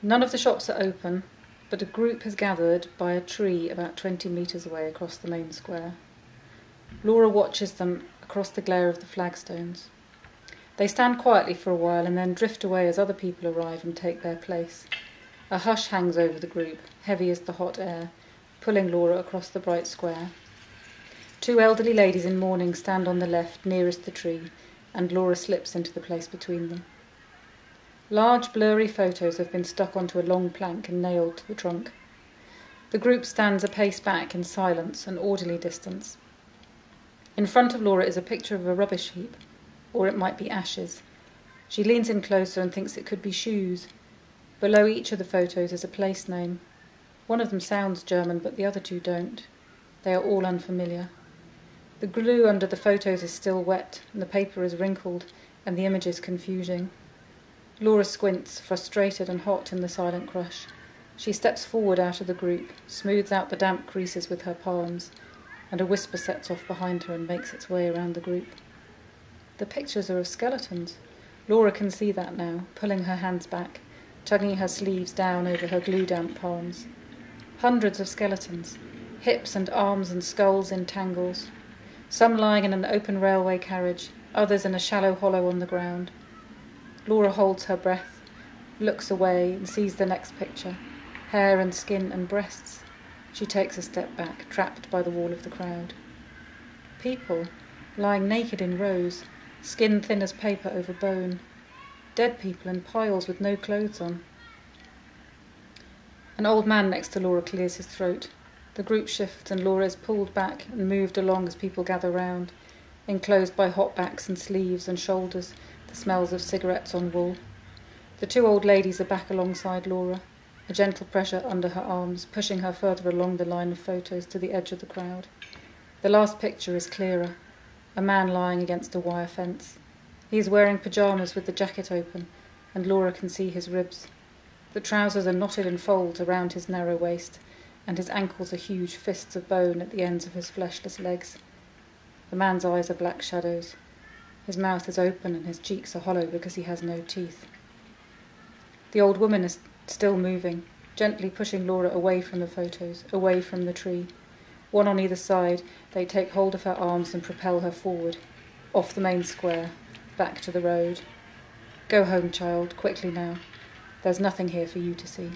None of the shops are open, but a group has gathered by a tree about 20 metres away across the main square. Laura watches them across the glare of the flagstones. They stand quietly for a while and then drift away as other people arrive and take their place. A hush hangs over the group, heavy as the hot air, pulling Laura across the bright square. Two elderly ladies in mourning stand on the left, nearest the tree, and Laura slips into the place between them. Large, blurry photos have been stuck onto a long plank and nailed to the trunk. The group stands a pace back in silence and orderly distance. In front of Laura is a picture of a rubbish heap, or it might be ashes. She leans in closer and thinks it could be shoes. Below each of the photos is a place name. One of them sounds German, but the other two don't. They are all unfamiliar. The glue under the photos is still wet, and the paper is wrinkled, and the image is confusing. Laura squints, frustrated and hot in the silent crush. She steps forward out of the group, smooths out the damp creases with her palms, and a whisper sets off behind her and makes its way around the group. The pictures are of skeletons. Laura can see that now, pulling her hands back, tugging her sleeves down over her glue-damp palms. Hundreds of skeletons, hips and arms and skulls in tangles, some lying in an open railway carriage, others in a shallow hollow on the ground. Laura holds her breath, looks away and sees the next picture, hair and skin and breasts. She takes a step back, trapped by the wall of the crowd. People, lying naked in rows, skin thin as paper over bone. Dead people in piles with no clothes on. An old man next to Laura clears his throat. The group shifts and Laura is pulled back and moved along as people gather round, enclosed by hot backs and sleeves and shoulders, the smells of cigarettes on wool. The two old ladies are back alongside Laura, a gentle pressure under her arms, pushing her further along the line of photos to the edge of the crowd. The last picture is clearer, a man lying against a wire fence. He is wearing pyjamas with the jacket open, and Laura can see his ribs. The trousers are knotted in folds around his narrow waist, and his ankles are huge fists of bone at the ends of his fleshless legs. The man's eyes are black shadows. His mouth is open and his cheeks are hollow because he has no teeth. The old woman is still moving, gently pushing Laura away from the photos, away from the tree. One on either side, they take hold of her arms and propel her forward, off the main square, back to the road. Go home, child, quickly now. There's nothing here for you to see.